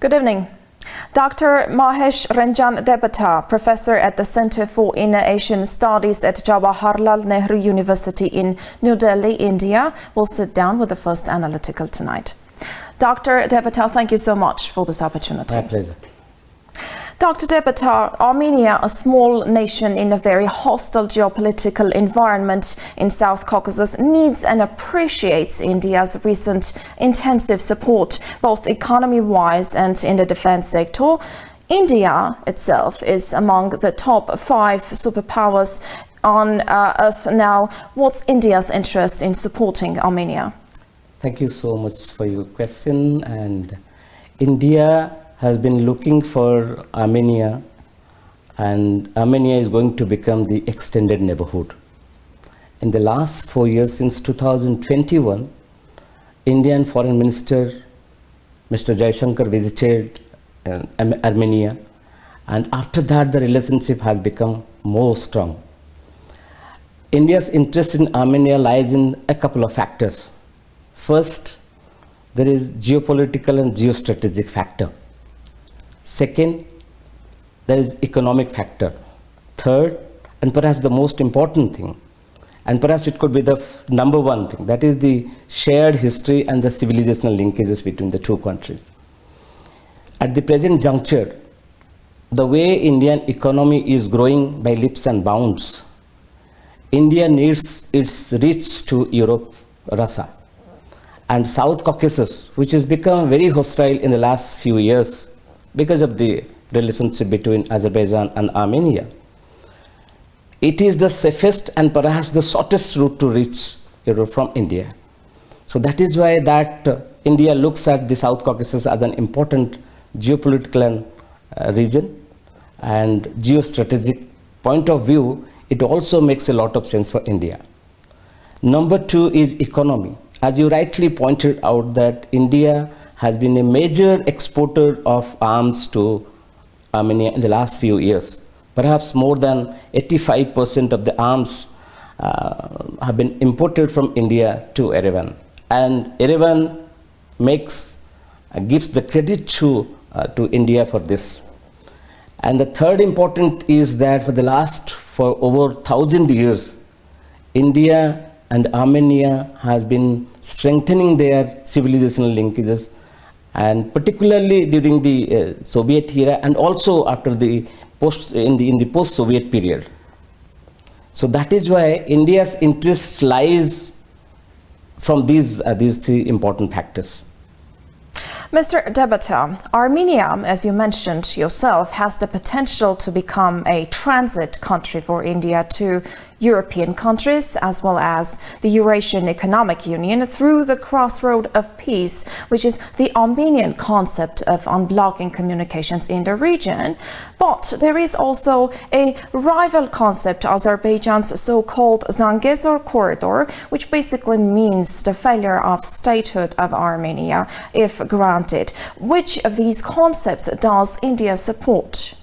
Good evening. Dr. Mahesh Ranjan Debata, professor at the Center for Inner-Asian Studies at Jawaharlal Nehru University in New Delhi, India, will sit down with the first analytical tonight. Dr. Debata, thank you so much for this opportunity. My pleasure. Dr. Debata, Armenia, a small nation in a very hostile geopolitical environment in South Caucasus, needs and appreciates India's recent intensive support, both economy-wise and in the defense sector. India itself is among the top 5 superpowers on Earth now. What's India's interest in supporting Armenia? Thank you so much for your question. And India has been looking for Armenia, and Armenia is going to become the extended neighborhood. In the last 4 years, since 2021, Indian Foreign Minister Mr. Jaishankar visited Armenia, and after that the relationship has become more strong. India's interest in Armenia lies in a couple of factors. First, there is geopolitical and geostrategic factor. Second, there is economic factor. Third, and perhaps the most important thing, and perhaps it could be the number one thing, that is the shared history and the civilizational linkages between the two countries. At the present juncture, the way Indian economy is growing by leaps and bounds, India needs its reach to Europe, Russia, and South Caucasus, which has become very hostile in the last few years because of the relationship between Azerbaijan and Armenia. It is the safest and perhaps the shortest route to reach Europe from India. So that is why that India looks at the South Caucasus as an important geopolitical region, and geostrategic point of view, it also makes a lot of sense for India. Number 2 is economy. As you rightly pointed out, that India has been a major exporter of arms to Armenia in the last few years. Perhaps more than 85% of the arms have been imported from India to Yerevan. And Yerevan gives the credit to India for this. And the third important is that for over 1,000 years, India and Armenia has been strengthening their civilizational linkages, and particularly during the Soviet era, and also after the post-Soviet period. So that is why India's interest lies from these 3 important factors. Mr. Debata, Armenia, as you mentioned yourself, has the potential to become a transit country for India to European countries, as well as the Eurasian Economic Union, through the crossroad of peace, which is the Armenian concept of unblocking communications in the region. But there is also a rival concept, Azerbaijan's so-called Zangezur corridor, which basically means the failure of statehood of Armenia, if granted. Which of these concepts does India support?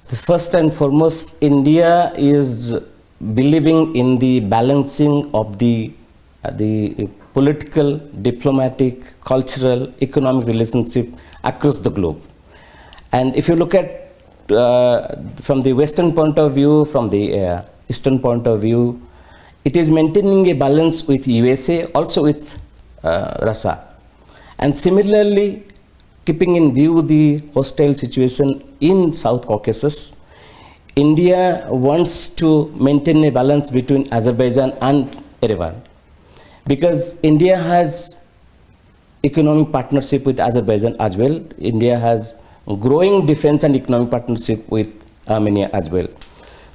First and foremost, India is believing in the balancing of the political, diplomatic, cultural, economic relationship across the globe. And if you look at from the Western point of view, from the Eastern point of view, it is maintaining a balance with USA, also with Russia. And similarly, keeping in view the hostile situation in South Caucasus, India wants to maintain a balance between Azerbaijan and Yerevan, because India has economic partnership with Azerbaijan as well. India has growing defense and economic partnership with Armenia as well.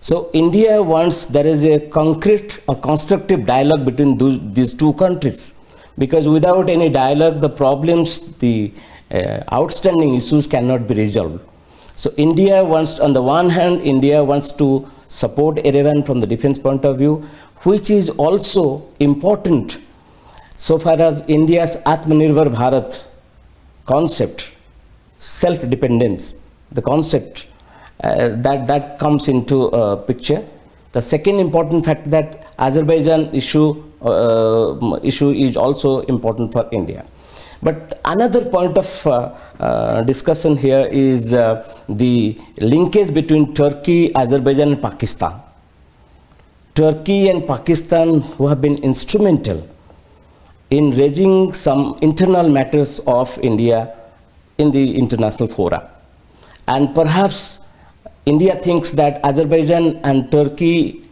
So India wants there is a concrete or constructive dialogue between these two countries, because without any dialogue, the problems, the outstanding issues cannot be resolved. So India wants, on the one hand, India wants to support Yerevan from the defense point of view, which is also important so far as India's Atmanirbhar Bharat concept, self-dependence, the concept that comes into picture. The second important fact that Azerbaijan issue is also important for India. But another point of discussion here is the linkage between Turkey, Azerbaijan and Pakistan. Turkey and Pakistan, who have been instrumental in raising some internal matters of India in the international fora. And perhaps India thinks that Azerbaijan and Turkey,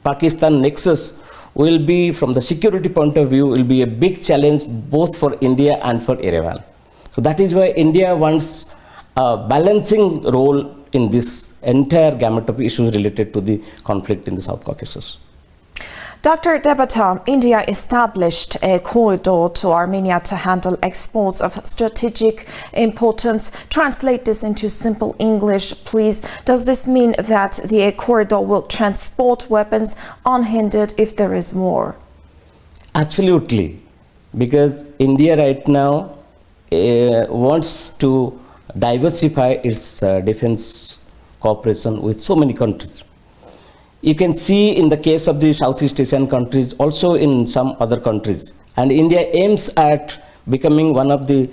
Pakistan nexus will be, from the security point of view, will be a big challenge both for India and for Yerevan. So that is why India wants a balancing role in this entire gamut of issues related to the conflict in the South Caucasus. Dr. Debata, India established a corridor to Armenia to handle exports of strategic importance. Translate this into simple English, please. Does this mean that the corridor will transport weapons unhindered if there is war? Absolutely, because India right now wants to diversify its defense cooperation with so many countries. You can see in the case of the Southeast Asian countries, also in some other countries. And India aims at becoming one of the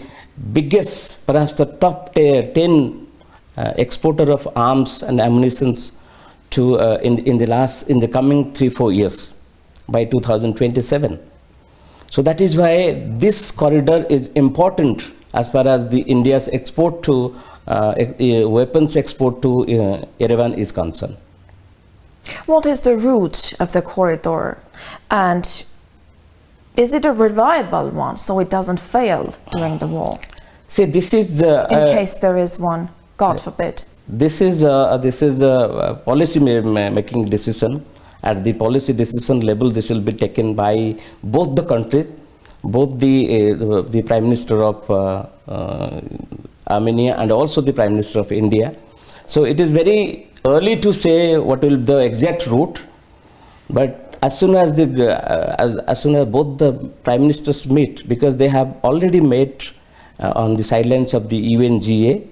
biggest, perhaps the top 10 exporter of arms and ammunition to in the coming 3-4 years by 2027. So that is why this corridor is important as far as the India's export to weapons export to Yerevan is concerned. What is the route of the corridor, and is it a reliable one so it doesn't fail during the war? See, this is in case there is one, God forbid. This is a policy making decision. At the policy decision level, this will be taken by both the countries, both the Prime Minister of Armenia and also the Prime Minister of India. So it is very early to say what will be the exact route, but as soon as both the prime ministers meet, because they have already met on the sidelines of the UNGA,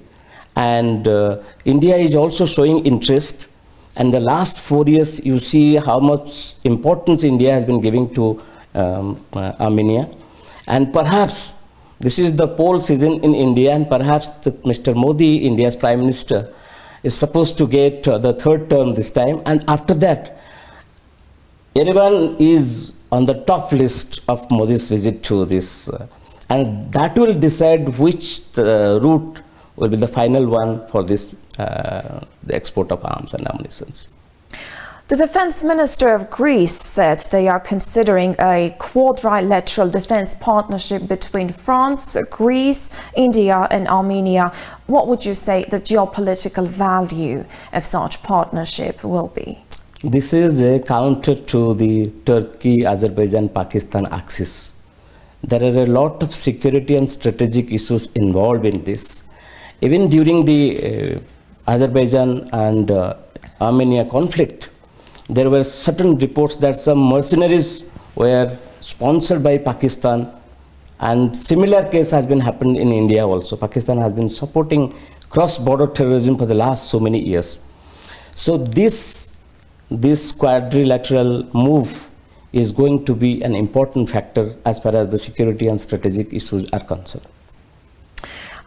and India is also showing interest. And the last 4 years, you see how much importance India has been giving to Armenia, and perhaps this is the poll season in India, and perhaps Mr. Modi, India's Prime Minister, is supposed to get the third term this time, and after that, Yerevan is on the top list of Modi's visit to this, and that will decide which route will be the final one for this, the export of arms and ammunition. The Defense Minister of Greece said they are considering a quadrilateral defense partnership between France, Greece, India and Armenia. What would you say the geopolitical value of such partnership will be? This is a counter to the Turkey, Azerbaijan, Pakistan axis. There are a lot of security and strategic issues involved in this. Even during the Azerbaijan and Armenia conflict, there were certain reports that some mercenaries were sponsored by Pakistan, and similar case has been happened in India also. Pakistan has been supporting cross-border terrorism for the last so many years. So this quadrilateral move is going to be an important factor as far as the security and strategic issues are concerned.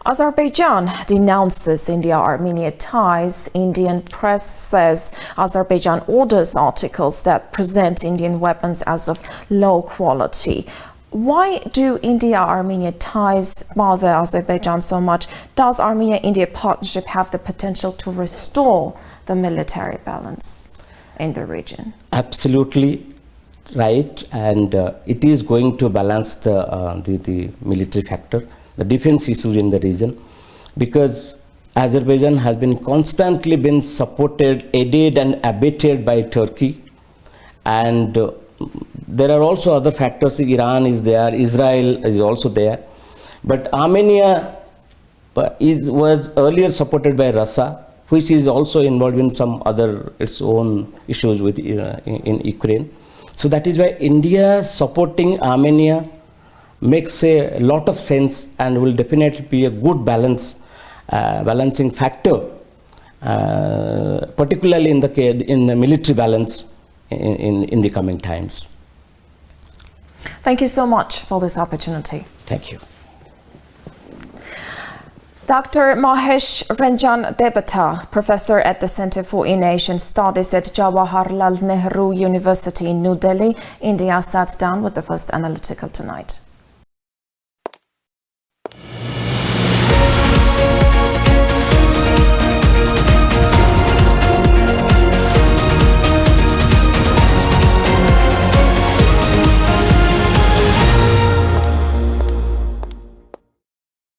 Azerbaijan denounces India-Armenia ties. Indian press says Azerbaijan orders articles that present Indian weapons as of low quality. Why do India-Armenia ties bother Azerbaijan so much? Does Armenia-India partnership have the potential to restore the military balance in the region? Absolutely right, and it is going to balance the military factor, the defense issues in the region, because Azerbaijan has been constantly been supported, aided and abetted by Turkey, and there are also other factors. Iran is there, Israel is also there, but Armenia was earlier supported by Russia, which is also involved in some other its own issues with in Ukraine. So that is why India supporting Armenia makes a lot of sense and will definitely be a good balancing factor, particularly in the military balance in the coming times. Thank you so much for this opportunity. Thank you. Dr. Mahesh Ranjan Debata, professor at the Center for In-Asian Studies at Jawaharlal Nehru University in New Delhi, India, sat down with the First Analytical tonight.